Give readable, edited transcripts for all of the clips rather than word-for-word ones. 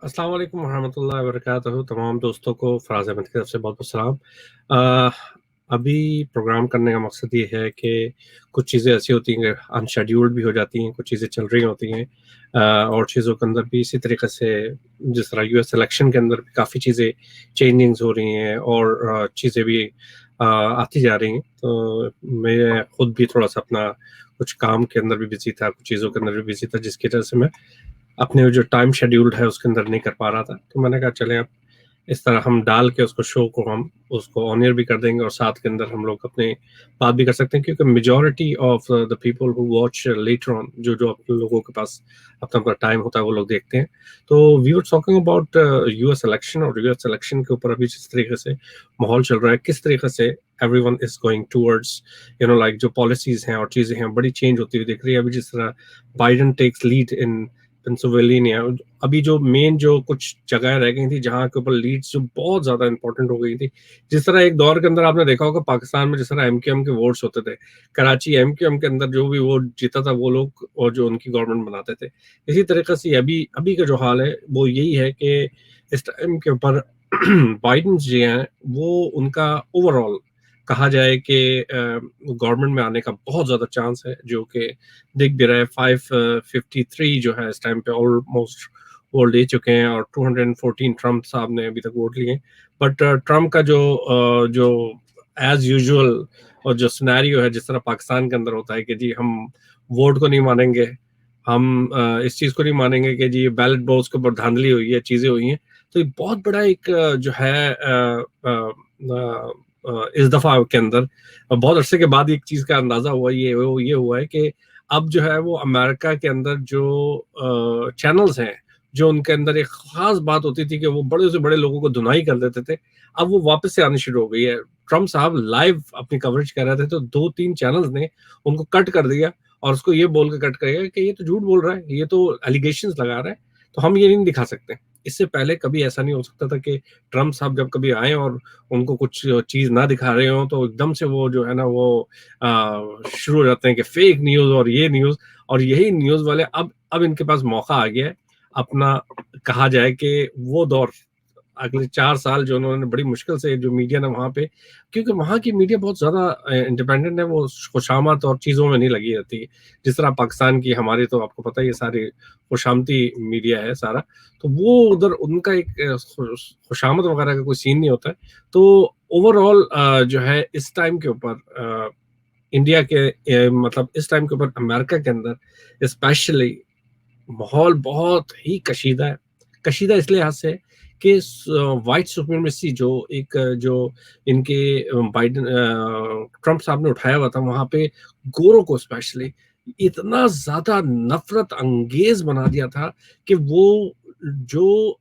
अस्सलाम वालेकुम रहमतुल्लाहि व बरकातहू। तमाम दोस्तों को फ़राज़ अहमद की तरफ से बहुत-बहुत सलाम। अ, अभी प्रोग्राम करने का मकसद ये है कि कुछ चीज़ें ऐसी होती हैं कि अनशेड्यूल्ड भी हो जाती हैं, कुछ चीज़ें चल रही होती हैं और चीज़ों के अंदर भी इसी तरीक़े से जिस तरह यूएस इलेक्शन के अंदर भी काफ़ी चीज़ें चेंजिंग्स हो रही हैं और चीज़ें भी आती जा रही हैं। तो मैं खुद भी थोड़ा-सा अपना कुछ काम के अंदर भी बिज़ी था, कुछ चीज़ों के अंदर भी बिज़ी था, जिसकी वजह से मैं अपने जो टाइम शेड्यूल्ड है उसके अंदर नहीं कर पा रहा था। तो मैंने कहा चलें अब इस तरह हम डाल के उसको शो को हम उसको ऑन एयर भी कर देंगे और साथ के अंदर हम लोग अपने बात भी कर सकते हैं, क्योंकि majority of the people who watch later on जो अपने लोगों के पास अपना टाइम होता है वो लोग देखते हैं। तो we were talking about US election, और यूएस इलेक्शन के ऊपर अभी जिस तरीके से माहौल चल रहा है, किस तरीके से everyone is going towards like जो पॉलिसीज हैं और चीज़ें हैं बड़ी चेंज होती हुई दिख रही है। अभी जिस तरह Biden takes lead in Pennsylvania, अभी जो मेन जो कुछ जगह रह गई थी जहाँ के ऊपर लीड्स जो बहुत ज्यादा इंपॉर्टेंट हो गई थी, जिस तरह एक दौर के अंदर आपने देखा होगा पाकिस्तान में जिस तरह एमक्यूएम के वोट्स होते थे, कराची एमक्यूएम के अंदर जो भी वोट जीता था वो लोग और जो उनकी गवर्नमेंट बनाते थे। इसी तरीके से अभी अभी का जो हाल है वो यही है कि इस टाइम के ऊपर बाइडन जो हैं वो उनका ओवरऑल कहा जाए कि गवर्नमेंट में आने का बहुत ज्यादा चांस है, जो कि दिख भी रहा है। 553 जो है इस टाइम पे ऑलमोस्ट वोट दे चुके हैं और 214 ट्रम्प साहब ने अभी तक वोट लिए। बट ट्रम्प का जो एज यूजुअल और जो सिनेरियो है जिस तरह पाकिस्तान के अंदर होता है कि जी हम वोट को नहीं मानेंगे, हम इस चीज को नहीं मानेंगे कि जी बैलेट बॉक्स के ऊपर धांधली हुई है, चीजें हुई हैं। तो ये बहुत बड़ा एक जो है इस दफा के अंदर बहुत अरसे के बाद एक चीज का अंदाजा हुआ, ये हुआ है कि अब जो है वो अमेरिका के अंदर जो चैनल्स हैं, जो उनके अंदर एक खास बात होती थी कि वो बड़े से बड़े लोगों को धुनाई कर देते थे, अब वो वापस से आनी शुरू हो गई है। ट्रम्प साहब लाइव अपनी कवरेज कर रहे थे तो 2-3 चैनल्स ने उनको कट कर दिया और उसको ये बोल के कट कर दिया कि ये तो झूठ बोल रहा है, ये तो एलिगेशंस लगा रहा है, तो हम ये नहीं दिखा सकते। इससे पहले कभी ऐसा नहीं हो सकता था कि ट्रम्प साहब जब कभी आए और उनको कुछ चीज ना दिखा रहे हो तो एकदम से वो जो है ना वो शुरू हो जाते हैं कि फेक न्यूज और ये न्यूज, और यही न्यूज वाले अब इनके पास मौका आ गया है अपना, कहा जाए कि वो दौर अगले 4 साल जो उन्होंने बड़ी मुश्किल से जो मीडिया ने वहां पे, क्योंकि वहां की मीडिया बहुत ज्यादा इंडिपेंडेंट है, वो खुशामद और चीजों में नहीं लगी रहती है जिस तरह पाकिस्तान की हमारी, तो आपको पता ही है सारी खुशामती मीडिया है सारा। तो वो उधर उनका एक खुशामद वगैरह का कोई सीन नहीं होता है। तो ओवरऑल जो है इस टाइम के ऊपर इंडिया के मतलब इस टाइम के ऊपर अमेरिका के अंदर स्पेशली माहौल बहुत ही कशीदा है। कशीदा इस लिहाज से कि व्हाइट सुप्रीमेसी जो एक जो इनके बाइडन ट्रम्प साहब ने उठाया हुआ था, वहां पे गोरों को स्पेशली इतना ज्यादा नफरत अंगेज बना दिया था कि वो जो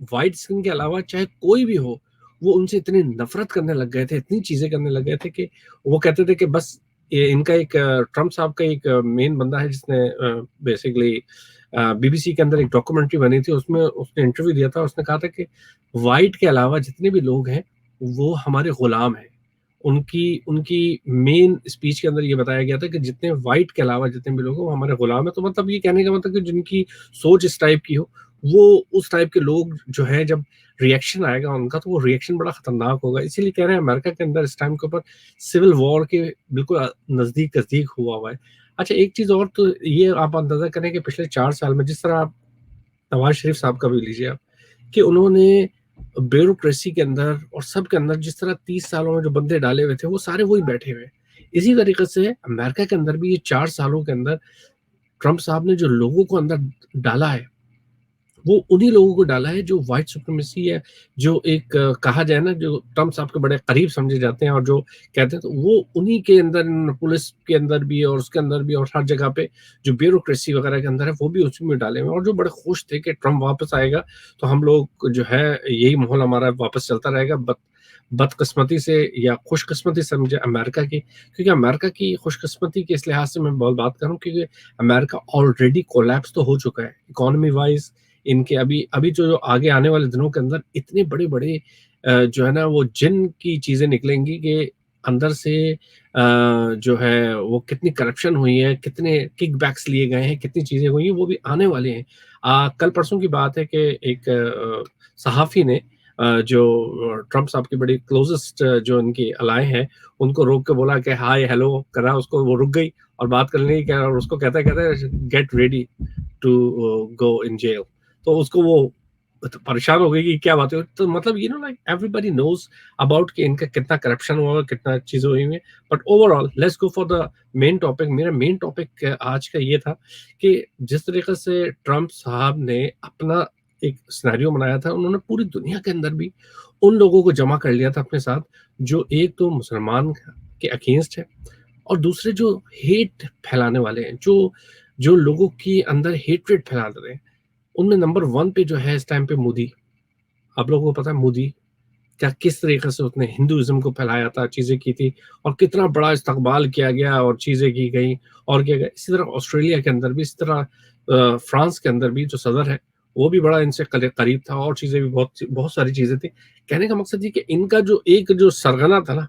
व्हाइट स्किन के अलावा चाहे कोई भी हो, वो उनसे इतनी नफरत करने लग गए थे, इतनी चीजें करने लग गए थे कि वो कहते थे कि बस ये इनका एक ट्रम्प साहब का एक मेन बंदा है जिसने बेसिकली बीबीसी के अंदर एक डॉक्यूमेंट्री बनी थी, उसमें उसने इंटरव्यू दिया था, उसने कहा था कि वाइट के अलावा जितने भी लोग हैं वो हमारे गुलाम हैं। उनकी उनकी मेन स्पीच के अंदर ये बताया गया था कि जितने वाइट के अलावा जितने भी लोग हैं वो हमारे गुलाम है। तो मतलब ये कहने का मतलब कि जिनकी सोच इस टाइप की हो, वो उस टाइप के लोग जो है जब रिएक्शन आएगा उनका तो वो रिएक्शन बड़ा खतरनाक होगा। इसीलिए कह रहे हैं अमेरिका के अंदर इस टाइम के ऊपर सिविल वॉर के बिल्कुल नजदीक नजदीक हुआ है। अच्छा, एक चीज और, तो ये आप अंदाजा करें कि पिछले 4 साल में जिस तरह आप नवाज शरीफ साहब का भी लीजिए आप, कि उन्होंने ब्यूरोक्रेसी के अंदर और सब के अंदर जिस तरह 30 सालों में जो बंदे डाले हुए थे वो सारे वही बैठे हुए। इसी तरीके से अमेरिका के अंदर भी ये 4 सालों के अंदर ट्रम्प साहब ने जो लोगों को अंदर डाला है, वो उन्हीं लोगों को डाला है जो व्हाइट सुप्रीमेसी है, जो एक कहा जाए ना जो ट्रम्प साहब के बड़े करीब समझे जाते हैं और जो कहते हैं, तो वो उन्हीं के अंदर, पुलिस के अंदर भी और उसके अंदर भी और हर जगह पे जो ब्यूरोक्रेसी वगैरह के अंदर है वो भी उसी में डाले हुए हैं, और जो बड़े खुश थे कि ट्रम्प वापस आएगा तो हम लोग जो है यही माहौल हमारा वापस चलता रहेगा। बदकिस्मती से या खुशकिस्मती समझे अमेरिका की, क्योंकि अमेरिका की खुशकिस्मती के इस लिहाज से मैं बहुत बात करूं क्योंकि अमेरिका ऑलरेडी कोलैप्स तो हो चुका है इकोनॉमी वाइज। इनके अभी अभी जो आगे आने वाले दिनों के अंदर इतने बड़े बड़े जो है ना वो जिन की चीजें निकलेंगी कि अंदर से जो है वो कितनी करप्शन हुई है, कितने किकबैक्स लिए गए हैं, कितनी चीज़ें हुई हैं, वो भी आने वाले हैं। कल परसों की बात है कि एक सहाफ़ी ने जो ट्रम्प साहब की बड़ी क्लोज़ेस्ट जो उनकी अलाय हैं, उनको रोक के बोला कि हाय, हेलो करा उसको, वो रुक गई और बात करने लगी क्या और उसको कहते-कहते get ready to go in jail. तो उसको वो तो परेशान हो गई कि क्या बात है। तो मतलब लाइक एवरीबॉडी नोज़ अबाउट कि इनका कितना करप्शन हुआ है, कितना चीज़ें हुई हैं। But overall let's go for the main topic. मेरा मेन टॉपिक आज का ये था कि जिस तरीके से ट्रम्प साहब ने अपना एक सिनेरियो बनाया था, उन्होंने पूरी दुनिया के अंदर भी उन लोगों को जमा कर लिया था अपने साथ, जो एक तो मुसलमान के अगेंस्ट है और दूसरे जो हेट फैलाने वाले हैं, जो जो लोगों के अंदर हेट्रेड फैला रहे हैं। उनमें नंबर 1 पे जो है इस टाइम पे मोदी। आप लोगों को पता है मोदी क्या किस तरीके से उसने हिंदुइज़्म को फैलाया था, चीज़ें की थी और कितना बड़ा इस्तकबाल किया गया और चीज़ें की गई और किया गया। इसी तरह ऑस्ट्रेलिया के अंदर भी, इसी तरह फ्रांस के अंदर भी जो सदर है, वो भी बड़ा इनसे करीब था और चीज़ें भी बहुत बहुत सारी चीज़ें थी। कहने का मकसद ये कि इनका जो एक जो सरगना था ना,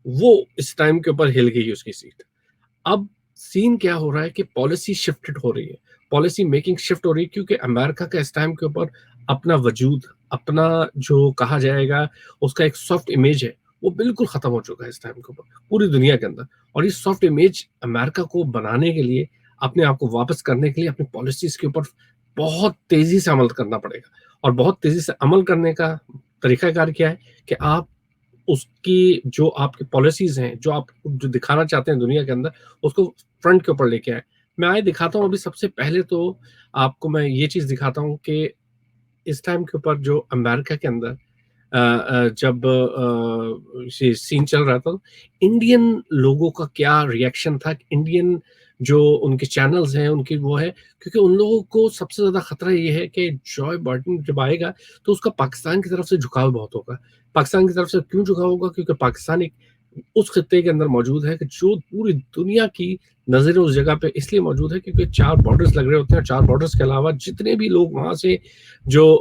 वो इस टाइम के ऊपर हिल गई उसकी सीट। अब सीन क्या हो रहा है कि पॉलिसी शिफ्टेड हो रही है, पॉलिसी मेकिंग शिफ्ट हो रही है क्योंकि अमेरिका का इस टाइम के ऊपर अपना वजूद, अपना जो कहा जाएगा उसका एक सॉफ्ट इमेज है, वो बिल्कुल खत्म हो चुका है इस टाइम के ऊपर पूरी दुनिया के अंदर। और इस सॉफ्ट इमेज अमेरिका को बनाने के लिए, अपने आप को वापस करने के लिए अपनी पॉलिसीज के ऊपर बहुत तेजी से अमल करना पड़ेगा। और बहुत तेजी से अमल करने का तरीकाकार क्या है कि आप उसकी जो आपकी पॉलिसीज़ हैं, जो आप जो दिखाना चाहते हैं दुनिया के अंदर, उसको फ्रंट के ऊपर लेके आएँ। मैं आए दिखाता हूँ अभी सबसे पहले तो आपको मैं ये चीज़ दिखाता हूँ कि इस टाइम के ऊपर जो अमेरिका के अंदर जब ये सीन चल रहा था, इंडियन लोगों का क्या रिएक्शन था, इंडियन जो उनके चैनल्स हैं, उनकी वो है क्योंकि उन लोगों को सबसे ज़्यादा खतरा ये है कि जॉय बाइडेन जब आएगा, तो उसका पाकिस्तान की तरफ से झुकाव बहुत होगा। पाकिस्तान की तरफ से क्यों झुकाव होगा? क्योंकि पाकिस्तान एक उस खित्ते के अंदर मौजूद है कि जो पूरी दुनिया की नज़रें उस जगह पे इसलिए मौजूद है क्योंकि 4 बॉर्डर्स लग रहे होते हैं। 4 बॉर्डर्स के अलावा जितने भी लोग वहाँ से जो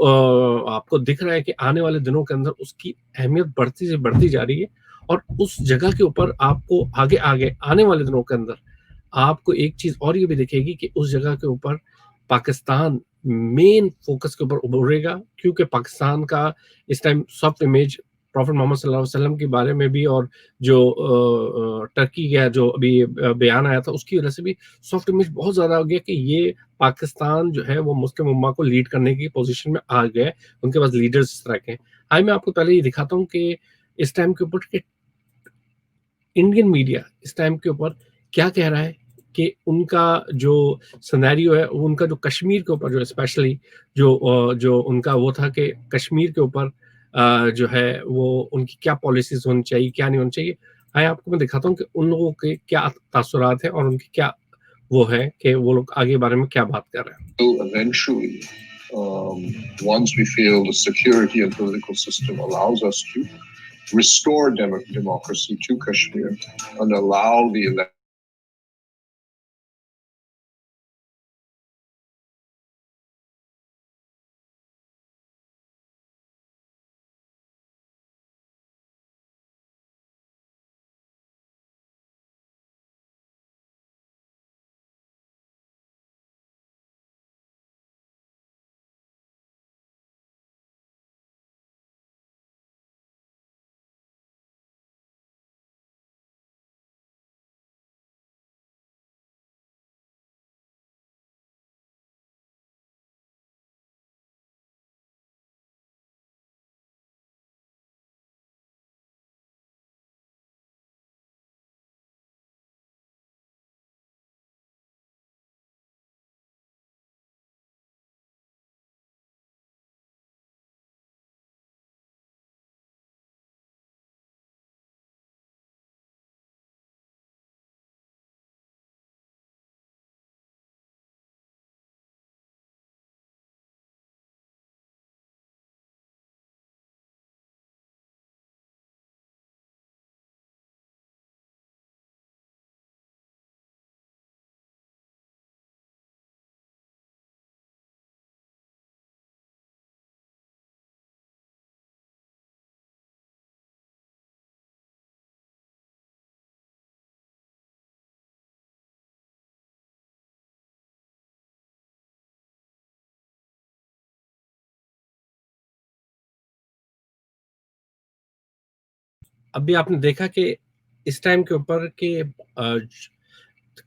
आपको दिख रहा है कि आने वाले दिनों के अंदर उसकी अहमियत बढ़ती से बढ़ती जा रही है और उस जगह के ऊपर आपको आगे-आगे आने वाले दिनों के अंदर आपको एक चीज़ और ये भी दिखेगी कि उस जगह के ऊपर पाकिस्तान मेन फ़ोकस के ऊपर उभरेगा क्योंकि पाकिस्तान का इस टाइम सॉफ्ट इमेज प्रॉफ़ेट मोहम्मद सल्लल्लाहु अलैहि वसल्लम के बारे में भी और जो टर्की का जो अभी बयान आया था उसकी वज़ह से भी सॉफ्ट इमेज बहुत ज़्यादा हो गया कि ये पाकिस्तान जो है वो मुस्लिम उम्मा को लीड करने की पोज़ीशन में आ गया है। उनके पास लीडर्स इस तरह के हैं। आइए मैं आपको पहले ये दिखाता हूँ कि इस टाइम के ऊपर कि इंडियन मीडिया इस टाइम के ऊपर क्या कह रहा है कि उनका जो सिनेरियो है, वो उनका जो कश्मीर के ऊपर जो स्पेशली जो उनका वो था कि कश्मीर के ऊपर जो है वो उनकी क्या पॉलिसीज़ होनी चाहिए, क्या नहीं होनी चाहिए। आइए आपको मैं दिखाता हूँ कि उन लोगों के क्या तासुरात हैं और उनकी क्या वो है कि वो लोग आगे बारे में क्या बात कर रहे हैं। So eventually, once we feel the security and political system allows us to restore democracy to Kashmir and allow the अभी आपने देखा कि इस टाइम के ऊपर कि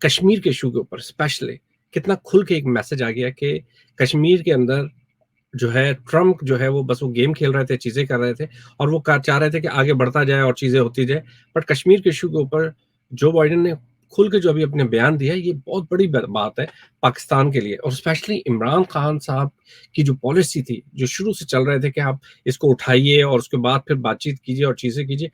कश्मीर के इशू के ऊपर स्पेशली कितना खुल के एक मैसेज आ गया कि कश्मीर के अंदर जो है ट्रम्प जो है वो बस वो गेम खेल रहे थे, चीज़ें कर रहे थे और वो चाह रहे थे कि आगे बढ़ता जाए और चीज़ें होती जाए। बट कश्मीर के इश्यू के ऊपर जो बाइडेन ने खुल के जो अभी अपने बयान दिया है, ये बहुत बड़ी बात है पाकिस्तान के लिए और स्पेशली इमरान खान साहब की जो पॉलिसी थी, जो शुरू से चल रहे थे कि आप इसको उठाइए और उसके बाद फिर बातचीत कीजिए और चीज़ें कीजिए।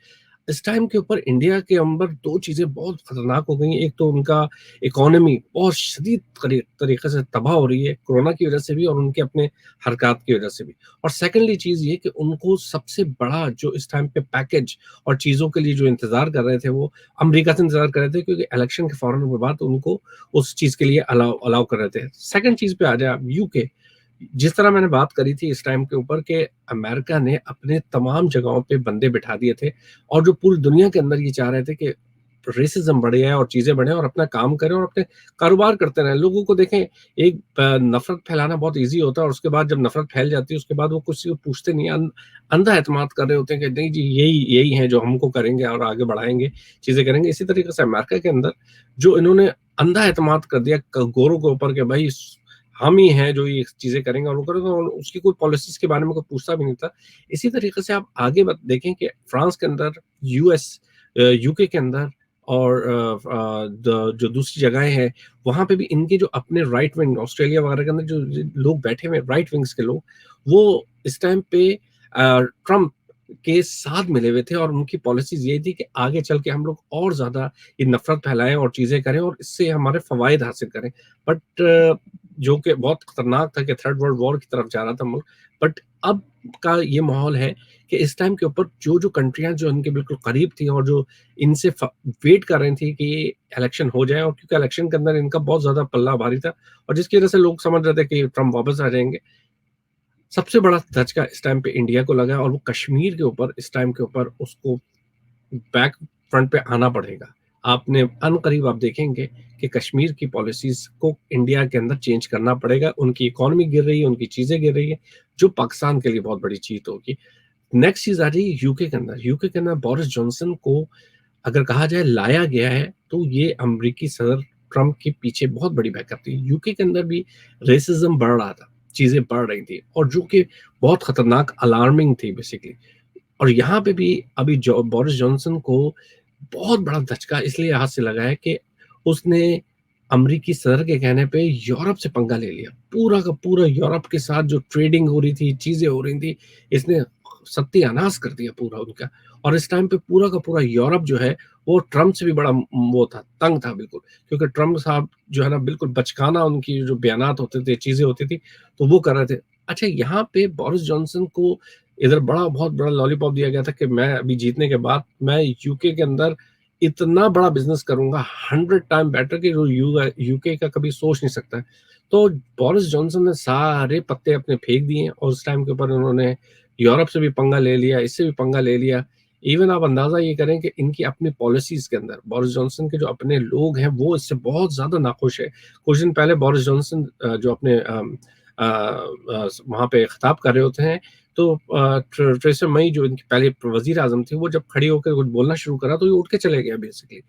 इस टाइम के ऊपर इंडिया के अंदर 2 चीज़ें बहुत खतरनाक हो गई हैं। एक तो उनका इकोनॉमी बहुत शदीद तरीके से तबाह हो रही है, कोरोना की वजह से भी और उनके अपने हरकत की वजह से भी। और सेकंडली चीज़ ये कि उनको सबसे बड़ा जो इस टाइम पे पैकेज और चीज़ों के लिए जो इंतज़ार कर रहे थे, वो अमेरिका से इंतज़ार कर रहे थे क्योंकि इलेक्शन के फ़ौरन बाद उनको उस चीज़ के लिए अलाउ अलाउ कर रहे थे। सेकंड चीज़ पे आ जाए आप यूके, जिस तरह मैंने बात करी थी इस टाइम के ऊपर कि अमेरिका ने अपने तमाम जगहों पे बंदे बिठा दिए थे और जो पूरी दुनिया के अंदर ये चाह रहे थे कि रेसिज्म बढ़े है और चीज़ें बढ़े और अपना काम करें और अपने कारोबार करते रहें। लोगों को देखें, एक नफ़रत फैलाना बहुत ईज़ी होता है और उसके बाद जब नफ़रत फैल जाती है, उसके बाद वो किसी को पूछते नहीं हैं। अंधा एतमाद कर रहे होते हैं कि नहीं जी, यही यही हैं जो हमको करेंगे और आगे बढ़ाएँगे, चीज़ें करेंगे। इसी तरीके से अमेरिका के अंदर जो इन्होंने अंधा एतमाद कर दिया गोरों के ऊपर कि भाई हम ही हैं जो ये चीज़ें करेंगे और वो करेंगे और उसकी कोई पॉलिसीज़ के बारे में कोई पूछता भी नहीं था। इसी तरीके से आप आगे देखें कि फ्रांस के अंदर, यूएस यूके के अंदर और जो दूसरी जगहें हैं, वहाँ पे भी इनके जो अपने राइट विंग ऑस्ट्रेलिया वगैरह के अंदर जो लोग बैठे हुए हैं, राइट विंग्स के लोग, वो इस टाइम पे ट्रम्प के साथ मिले हुए थे और उनकी पॉलिसीज़ यही थी कि आगे चल के हम लोग और ज़्यादा ये नफ़रत फैलाएँ और चीज़ें करें और इससे हमारे फ़वाइद हासिल करें। बट जो कि बहुत खतरनाक था कि थर्ड वर्ल्ड वॉर की तरफ जा रहा था मुल्क। बट अब का ये माहौल है कि इस टाइम के ऊपर जो कंट्रियाँ जो इनके बिल्कुल करीब थी और जो इनसे वेट कर रही थी कि ये इलेक्शन हो जाए और क्योंकि इलेक्शन के अंदर इनका बहुत ज़्यादा पल्ला भारी था और जिसकी वजह से लोग समझ रहे थे कि ट्रम्प वापस आ जाएँगे। सबसे बड़ा धचका इस टाइम पे इंडिया को लगा और वो कश्मीर के ऊपर इस टाइम के ऊपर उसको बैक फ्रंट पे आना पड़ेगा। आपने अनकरीब आप देखेंगे कि कश्मीर की पॉलिसीज़ को इंडिया के अंदर चेंज करना पड़ेगा। उनकी इकोनॉमी गिर रही है, उनकी चीज़ें गिर रही है, जो पाकिस्तान के लिए बहुत बड़ी चीज़ होगी। नेक्स्ट चीज़ आ रही है यूके के अंदर। यूके के अंदर बोरिस जॉनसन को अगर कहा जाए लाया गया है, तो ये अमेरिकी सदर ट्रम्प के पीछे बहुत बड़ी बैकअप थी। यूके के अंदर भी रेसिज़्म बढ़ रहा था, चीज़ें बढ़ रही थी और जो कि बहुत खतरनाक अलार्मिंग थी बेसिकली। और यहाँ पे भी अभी बोरिस जॉनसन को बहुत बड़ा धचका इसलिए हाथ से लगा है कि उसने अमरीकी सदर के कहने पे यूरोप से पंगा ले लिया। पूरा का पूरा यूरोप के साथ जो ट्रेडिंग हो रही थी, चीज़ें हो रही थी, इसने सत्यानाश कर दिया पूरा उनका। और इस टाइम पे पूरा का पूरा यूरोप जो है, वो ट्रम्प से भी बड़ा वो था, तंग था बिल्कुल। क्योंकि ट्रम्प साहब जो है ना बिल्कुल बचकाना उनकी जो बयानात होते थे, चीज़ें होती थी, तो वो कर रहे थे। अच्छा, यहाँ पे बोरिस जॉनसन को इधर बहुत बड़ा लॉलीपॉप दिया गया था कि मैं अभी जीतने के बाद मैं यूके के अंदर इतना बड़ा बिज़नेस करूँगा 100 टाइम बेटर कि जो यूके का कभी सोच नहीं सकता है। तो बोरिस जॉनसन ने सारे पत्ते अपने फेंक दिए और उस टाइम के ऊपर उन्होंने यूरोप से भी पंगा ले लिया, इससे भी पंगा ले लिया। इवन आप अंदाज़ा ये करें कि इनकी अपनी पॉलिसीज़ के अंदर बोरिस जॉनसन के जो अपने लोग हैं, वो इससे बहुत ज़्यादा नाखुश है। कुछ दिन पहले बोरिस जॉनसन जो अपने वहाँ पे खिताब कर रहे होते हैं, तो थेरेसा मई जो इनकी पहले वज़ीर-आज़म थी, वो जब खड़ी होकर कुछ बोलना शुरू करा, तो ये उठ के चले गए बेसिकली।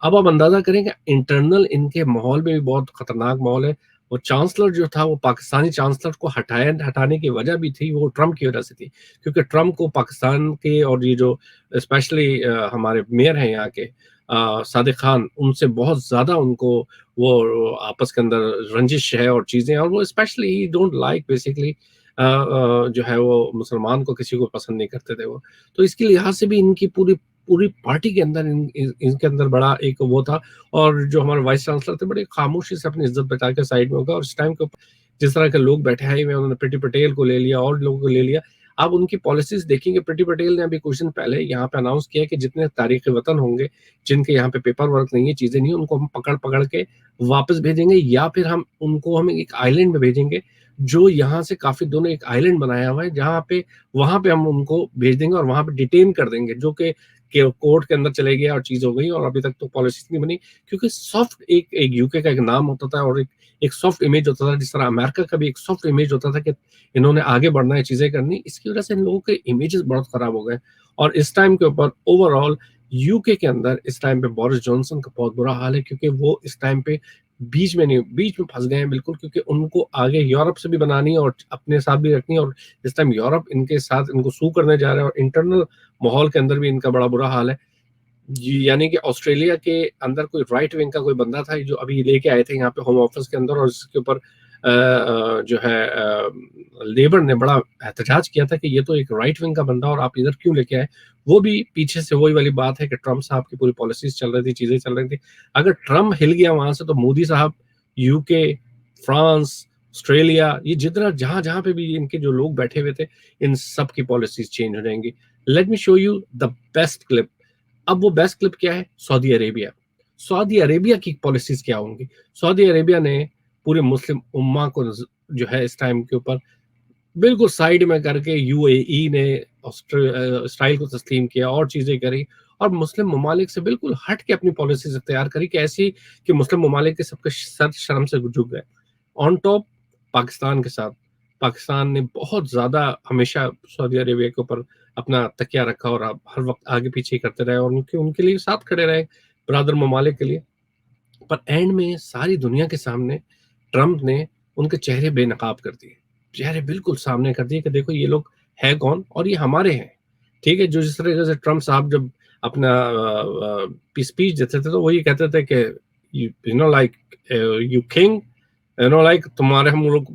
अब आप अंदाज़ा करें कि इंटरनल इनके माहौल में भी बहुत खतरनाक माहौल है। वो चांसलर जो था, वो पाकिस्तानी चांसलर को हटाने की वजह भी थी, वो ट्रम्प की वजह से थी। क्योंकि ट्रम्प को पाकिस्तान के और ये जो स्पेशली हमारे मेयर हैं यहाँ के सादिक खान, उनसे बहुत ज़्यादा उनको वो आपस के अंदर रंजिश है और चीज़ें और वो specially he don't like basically जो है वो मुसलमान को किसी को पसंद नहीं करते थे वो। तो इसके लिहाज से भी इनकी पूरी पूरी पार्टी के अंदर इनके अंदर बड़ा एक वो था और जो हमारे वाइस चांसलर थे बड़ी खामोशी से अपनी इज़्ज़त बचा के साइड में हो गए और इस टाइम के ऊपर जिस तरह के लोग बैठे हैं, उन्होंने प्रीति पटेल को ले लिया और लोगों को ले लिया। आप उनकी पॉलिसीज़ देखेंगे, प्रीति पटेल ने अभी कुछ दिन पहले यहाँ पे अनाउंस किया कि जितने तारिक वतन होंगे, जिनके यहाँ पे पेपर वर्क नहीं है, चीज़ें नहीं है, उनको हम पकड़-पकड़ के वापस भेजेंगे या फिर हम एक आइलैंड में भेजेंगे, जो यहाँ से काफ़ी दूर एक आइलैंड बनाया हुआ है, जहाँ पे वहाँ पे हम उनको भेज देंगे और वहाँ पे डिटेन कर देंगे, जो कि कि कोर्ट के अंदर चले गया और चीज़ हो गई और अभी तक तो पॉलिसीज़ नहीं बनी, क्योंकि सॉफ्ट एक यूके का एक नाम होता था और एक सॉफ्ट इमेज होता था, जिस तरह अमेरिका का भी एक सॉफ्ट इमेज होता था कि इन्होंने आगे बढ़ना है, चीज़ें करनी। इसकी वजह से इन लोगों के इमेजेस बहुत खराब हो गए और इस टाइम के ऊपर ओवरऑल यूके के अंदर इस टाइम पे बोरिस जॉनसन का बहुत बुरा हाल है, क्योंकि वो इस टाइम पे बीच में फंस गए हैं बिल्कुल, क्योंकि उनको आगे यूरोप से भी बनानी है और अपने साथ भी रखनी है और इस टाइम यूरोप इनके साथ इनको सू करने जा रहा है और इंटरनल माहौल के अंदर भी इनका बड़ा बुरा हाल है। यानी कि ऑस्ट्रेलिया के अंदर कोई राइट विंग का कोई बंदा था जो अभी लेके आए थे यहाँ पे होम ऑफिस के अंदर, और इसके ऊपर जो है लेबर ने बड़ा एहतजाज किया था कि ये तो एक राइट विंग का बंदा और आप इधर क्यों लेके आए। वो भी पीछे से वही वाली बात है कि ट्रम्प साहब की पूरी पॉलिसीज चल रही थी, चीजें चल रही थी। अगर ट्रम्प हिल गया वहां से तो मोदी साहब, यूके, फ्रांस, ऑस्ट्रेलिया, ये जितना जहां जहां पे भी इनके जो लोग बैठे हुए थे, इन सब की पॉलिसीज चेंज हो जाएंगी। Let me show you the best clip. अब वो बेस्ट क्लिप क्या है? Saudi Arabia. सऊदी अरेबिया की पॉलिसीज क्या होंगी? सऊदी अरेबिया ने पूरे मुस्लिम उम्मा को जो है इस टाइम के ऊपर बिल्कुल साइड में करके यूएई ने इसराइल को तस्लीम किया और चीजें करी और मुस्लिम ममालिक से बिल्कुल हट के अपनी पॉलिसीज तैयार करी कि ऐसी कि मुस्लिम ममालिक के सबके सर शर्म से झुक गए। ऑन टॉप पाकिस्तान के साथ, पाकिस्तान ने बहुत ज्यादा हमेशा सऊदी अरेबिया के ऊपर अपना तकिया रखा और हर वक्त आगे पीछे करते रहे और उनके लिए साथ खड़े रहे ब्रादर ममालिक के लिए। पर एंड में सारी दुनिया के सामने ट्रम्प ने उनके चेहरे बेनकाब कर दिए, चेहरे बिल्कुल सामने कर दिए कि देखो ये लोग है कौन और ये हमारे हैं। ठीक है, जो जिस तरीके से ट्रम्प साहब जब अपना स्पीच देते थे तो वही कहते थे कि you know like you king, you know like तुम्हारे हम लोग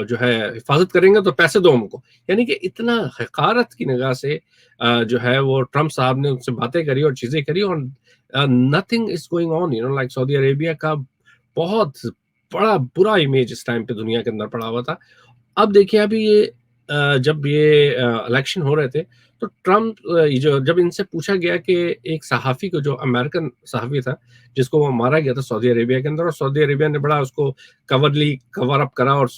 जो है हिफाजत करेंगे तो पैसे दो हमको। यानी कि इतना हकारत की निगाह से जो है वो ट्रम्प साहब ने उनसे बातें करी और चीजें करी और nothing is going on, you know like Saudi Arabia का बहुत बड़ा बुरा इमेज इस टाइम पे दुनिया के अंदर पड़ा हुआ था। अब देखिए अभी ये जब ये इलेक्शन हो रहे थे तो ट्रम्प जो जब इनसे पूछा गया कि एक सहाफ़ी को, जो अमेरिकन सहाफ़ी था जिसको वो मारा गया था सऊदी अरेबिया के अंदर, और सऊदी अरेबिया ने बड़ा उसको कवर अप करा और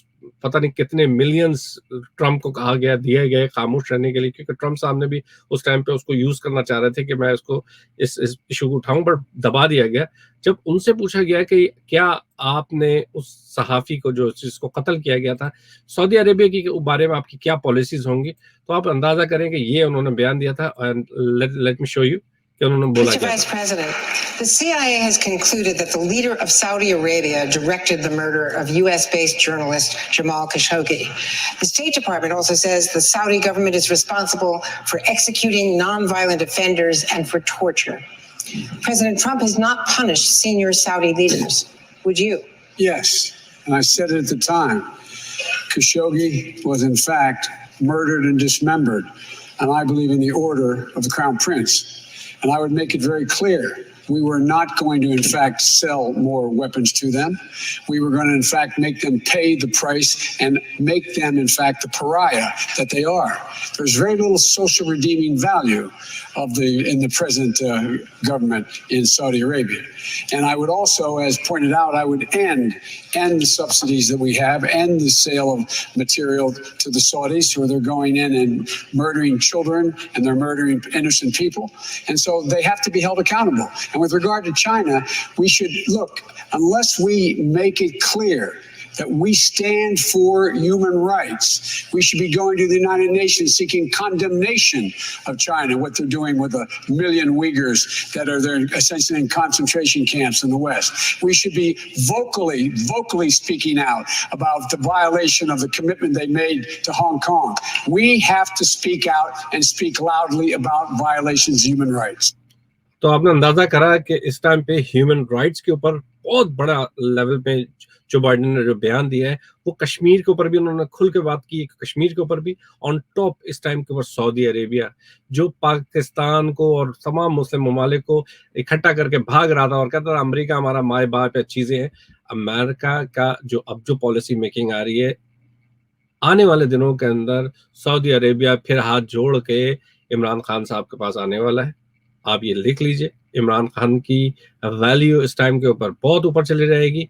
पता नहीं कितने मिलियंस ट्रम्प को कहा गया, दिए गए खामोश रहने के लिए, क्योंकि ट्रम्प साहब ने भी उस टाइम पे उसको यूज करना चाह रहे थे कि मैं इसको इस इशू को उठाऊं, बट दबा दिया गया। जब उनसे पूछा गया कि क्या आपने उस सहाफ़ी को जो जिसको कत्ल किया गया था, सऊदी अरेबिया की बारे में आपकी क्या पॉलिसीज होंगी, तो आप अंदाजा करें कि ये उन्होंने बयान दिया था। लेट मी शो यू कि उन्होंने बोला क्या Vice President, the CIA has concluded that the leader of Saudi Arabia directed the murder of U.S.-based journalist Jamal Khashoggi. The State Department also says the Saudi government is responsible for executing nonviolent offenders and for torture. President Trump has not punished senior Saudi leaders. Would you? Yes, and I said it at the time. Khashoggi was in fact murdered and dismembered, and I believe in the order of the Crown Prince. And I would make it very clear, we were not going to, in fact, sell more weapons to them. We were going to, in fact, make them pay the price and make them, in fact, the pariah that they are. There's very little social redeeming value in the present government in Saudi Arabia. And I would also, as pointed out, I would end the subsidies that we have, end the sale of material to the Saudis, who they're going in and murdering children and they're murdering innocent people. And so they have to be held accountable. And with regard to China, we should look, unless we make it clear that we stand for human rights, we should be going to the United Nations seeking condemnation of China, what they're doing with 1 million Uyghurs that are there essentially in concentration camps in the West. We should be vocally speaking out about the violation of the commitment they made to Hong Kong. We have to speak out and speak loudly about violations of human rights. तो आपने अंदाजा करा कि इस time पे human rights के ऊपर बहुत बड़ा लेवल पे जो बाइडेन ने जो बयान दिया है, वो कश्मीर के ऊपर भी उन्होंने खुल के बात की, कश्मीर के ऊपर भी, ऑन टॉप इस टाइम के ऊपर सऊदी अरेबिया जो पाकिस्तान को और तमाम मुस्लिम ममालिक को इकट्ठा करके भाग रहा था और कहता था अमेरिका हमारा माए बाप है, चीजें हैं। अमेरिका का जो अब जो पॉलिसी मेकिंग आ रही है, आने वाले दिनों के अंदर सऊदी अरेबिया फिर हाथ जोड़ के इमरान खान साहब के पास आने वाला है। आप ये लिख लीजिए, इमरान खान की वैल्यू इस टाइम के ऊपर बहुत ऊपर चली रहेगी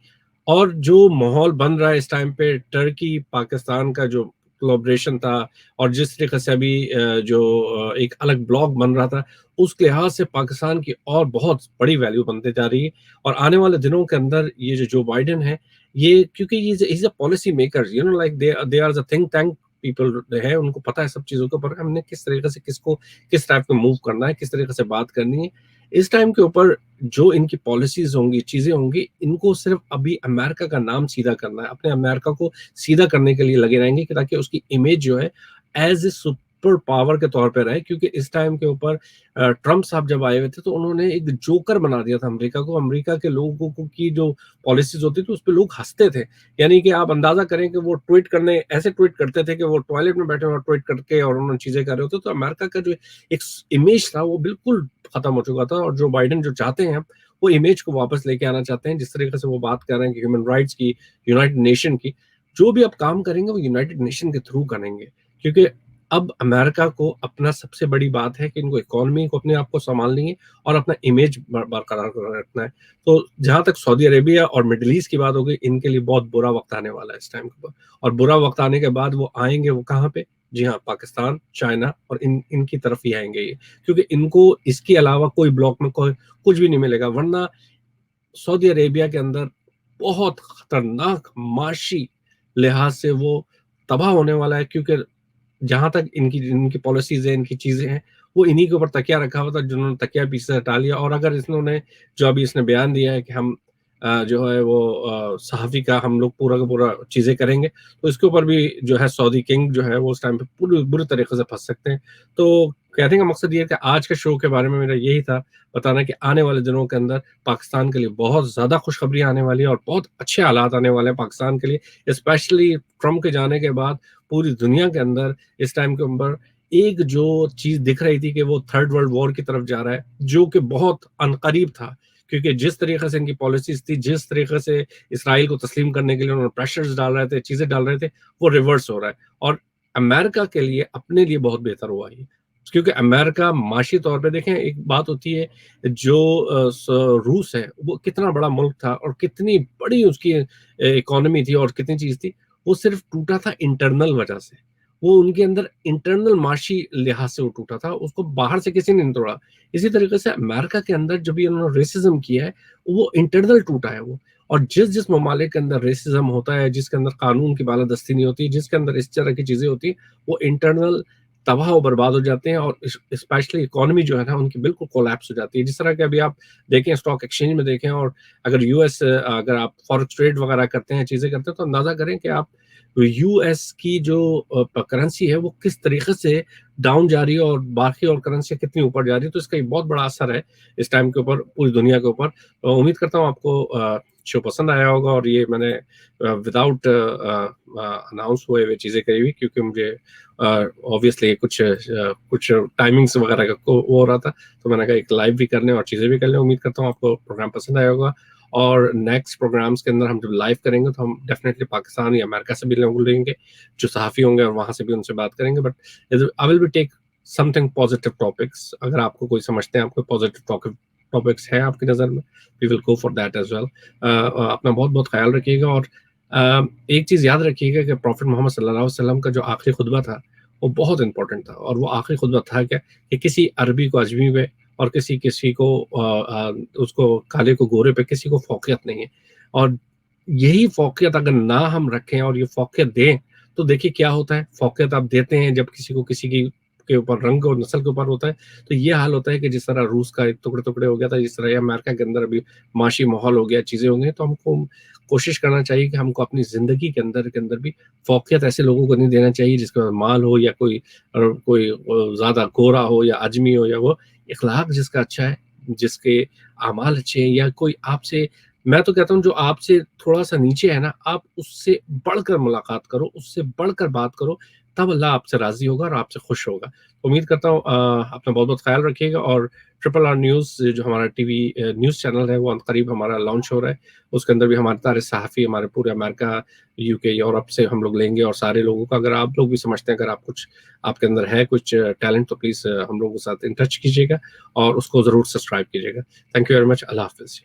और जो माहौल बन रहा है इस टाइम पे टर्की पाकिस्तान का जो कोलैबोरेशन था और जिस तरीके से अभी जो एक अलग ब्लॉक बन रहा था, उस लिहाज से पाकिस्तान की और बहुत बड़ी वैल्यू बनते जा रही है। और आने वाले दिनों के अंदर ये जो बाइडेन है, ये क्योंकि he is a policy maker, you know, like they are the think tank people है, उनको पता है सब चीज़ों के ऊपर, हमने किस तरीके से किसको किस टाइप में मूव करना है, किस तरीके से बात करनी है। इस टाइम के ऊपर जो इनकी पॉलिसीज़ होंगी, चीज़ें होंगी, इनको सिर्फ़ अभी अमेरिका का नाम सीधा करना है, अपने अमेरिका को सीधा करने के लिए लगे रहेंगे कि ताकि उसकी इमेज जो है एज़ ए सुपर पावर के तौर पे रहे। क्योंकि इस टाइम के ऊपर ट्रम्प साहब जब आए हुए थे तो उन्होंने एक जोकर बना दिया था अमेरिका को। अमेरिका के लोगों को की जो पॉलिसीज़ होती थी, उस पे लोग हँसते थे। यानी कि आप अंदाज़ा करें कि वो ट्वीट करने ऐसे ट्वीट करते थे कि वो टॉयलेट में बैठे हुए ट्वीट करके और उन्होंने चीज़ें कर रहे होते। तो अमेरिका का जो एक इमेज था वो बिल्कुल खत्म हो चुका था। और जो बाइडेन जो चाहते हैं, वो इमेज को वापस लेके आना चाहते हैं। जिस तरीके से वो बात कर रहे हैं कि ह्यूमन राइट्स की, यूनाइटेड नेशन की, जो भी आप काम करेंगे वो यूनाइटेड नेशन के थ्रू करेंगे। क्योंकि अब अमेरिका को अपना सबसे बड़ी बात है कि इनको इकोनॉमी को अपने आप को संभालनी है और अपना इमेज बरकरार रखना है। तो जहाँ तक सऊदी अरेबिया और मिडल ईस्ट की बात हो गई, इनके लिए बहुत बुरा वक्त आने वाला है इस टाइम के ऊपर। और बुरा वक्त आने के बाद वो आएंगे, वो कहाँ पे? जी हाँ, पाकिस्तान, चाइना और इनकी तरफ ही आएंगे ये। क्योंकि इनको इसके अलावा कोई ब्लॉक में कोई कुछ भी नहीं मिलेगा। वरना सऊदी अरेबिया के अंदर बहुत खतरनाक माशी लिहाज से वो तबाह होने वाला है। क्योंकि जहाँ तक इनकी इनकी पॉलिसीज़ हैं, इनकी चीज़ें हैं, वो इन्हीं के ऊपर तकिया रखा हुआ था, जिन्होंने तकिया पीछे से हटा लिया। और अगर इन्होंने जो अभी इसने बयान दिया है कि हम जो है वो सहाफ़ी का हम लोग पूरा का पूरा चीज़ें करेंगे, तो इसके ऊपर भी जो है सऊदी किंग जो है वो उस टाइम पे पूरी बुरी तरीके से फँस सकते हैं। तो कहने का मकसद ये है कि आज के शो के बारे में मेरा यही था बताना कि आने वाले दिनों के अंदर पाकिस्तान के लिए बहुत ज़्यादा खुशखबरी आने वाली है और बहुत अच्छे हालात आने वाले हैं पाकिस्तान के लिए। स्पेशली ट्रम्प के जाने के बाद पूरी दुनिया के अंदर इस टाइम के ऊपर एक जो चीज़ दिख रही थी कि वो थर्ड वर्ल्ड वॉर की तरफ जा रहा है, जो कि बहुत अनकरीब था। क्योंकि जिस तरीके से इनकी पॉलिसीज़ थी, जिस तरीके से इस्राइल को तस्लीम करने के लिए उन्होंने प्रेशर्स डाल रहे थे, चीज़ें डाल रहे थे, वो रिवर्स हो रहा है। और अमेरिका के लिए, अपने लिए बहुत बेहतर हुआ ये। क्योंकि अमेरिका माशी तौर पे देखें, एक बात होती है जो रूस है वो कितना बड़ा मुल्क था और कितनी बड़ी उसकी इकोनॉमी थी और कितनी चीज़ थी, वो सिर्फ टूटा था इंटरनल वजह से। वो उनके अंदर इंटरनल माशी लिहाज से वो टूटा था, उसको बाहर से किसी ने नहीं तोड़ा। इसी तरीके से अमेरिका के अंदर जो भी उन्होंने रेसिज्म किया है, वो इंटरनल टूटा है वो। और जिस ममालिक के अंदर रेसिज्म होता है, जिसके अंदर कानून की बालादस्ती नहीं होती, जिसके अंदर इस तरह की चीज़ें होती हैं, वो इंटरनल तबाह और बर्बाद हो जाते हैं। और स्पेशली इकोनॉमी जो है ना उनकी बिल्कुल कोलैप्स हो जाती है। जिस तरह के अभी आप देखें स्टॉक एक्सचेंज में देखें, और अगर यूएस अगर आप फॉरेक्स ट्रेड वगैरह करते हैं, चीज़ें करते हैं, तो अंदाज़ा करें कि आप यूएस की जो करेंसी है वो किस तरीके से डाउन जा रही है और बाकी और करेंसी कितनी ऊपर जा रही है। तो इसका एक बहुत बड़ा असर है इस टाइम के ऊपर पूरी दुनिया के ऊपर। तो उम्मीद करता हूँ आपको शो पसंद आया होगा। और ये मैंने विदाउट अनाउंस हुए हुए चीज़ें करी हुई, क्योंकि मुझे ऑब्वियसली कुछ टाइमिंग्स वगैरह का वो हो रहा था, तो मैंने कहा एक लाइव भी कर लें और चीज़ें भी कर लें। उम्मीद करता हूँ आपको प्रोग्राम पसंद आया होगा। और नेक्स्ट प्रोग्राम्स के अंदर हम जब लाइव करेंगे तो हम डेफिनेटली पाकिस्तान या अमेरिका से भी लोग लेंगे जो सहाफ़ी होंगे और वहाँ से भी उनसे बात करेंगे। But I will be take something positive topics. अगर आपको कोई समझते हैं, आपको पॉजिटिव टॉपिक्स है आपकी नज़र में, we will go for that as well. अपना बहुत बहुत ख्याल रखिएगा। और एक चीज़ याद रखिएगा कि प्रॉफिट मोहम्मद सल्लल्लाहु अलैहि वसल्लम का जो आखिरी खुतबा था वो बहुत इंपॉर्टेंट था। और वो आखिरी खुतबा था क्या कि किसी अरबी को अजमी पे और किसी को उसको काले को गोरे पे किसी को फ़ौक़ियत नहीं है। और यही फ़ौक़ियत अगर ना हम रखें और ये फ़ौक़ियत दें, तो देखिए क्या होता है। फ़ौक़ियत आप देते हैं जब किसी को किसी की के ऊपर रंग और नस्ल के ऊपर होता है, तो ये हाल होता है कि जिस तरह रूस का एक टुकड़े-टुकड़े हो गया था, जिस तरह अमेरिका के अंदर अभी माशी माहौल हो गया, चीज़ें हो गई, तो हमको कोशिश करना चाहिए कि हमको अपनी ज़िंदगी के अंदर भी फ़ौक़ियत ऐसे लोगों को नहीं देना चाहिए जिसके पास माल हो या कोई ज़्यादा गोरा हो या अजमी हो, या वो इख़लाक़ जिसका अच्छा है, जिसके अमाल अच्छे हैं, या कोई आपसे, मैं तो कहता हूँ जो आपसे थोड़ा-सा नीचे है ना, आप उससे बढ़कर मुलाकात करो, उससे बढ़कर बात करो, तब अल्लाह आपसे राज़ी होगा और आपसे खुश होगा। तो उम्मीद करता हूँ अपना बहुत-बहुत ख़्याल रखिएगा। और ट्रिपल आर न्यूज़ जो हमारा टीवी न्यूज़ चैनल है, वो अनक़रीब हमारा लॉन्च हो रहा है। उसके अंदर भी हमारे सारे सहाफ़ी हमारे पूरे अमेरिका, यूके, यूरोप से हम लोग लेंगे। और सारे लोगों का, अगर आप लोग भी समझते हैं, अगर आप कुछ आपके अंदर है कुछ टैलेंट, तो प्लीज़ हम लोगों के साथ इन टच कीजिएगा और उसको ज़रूर सब्सक्राइब कीजिएगा। Thank you very much. अल्लाह हाफ़िज़।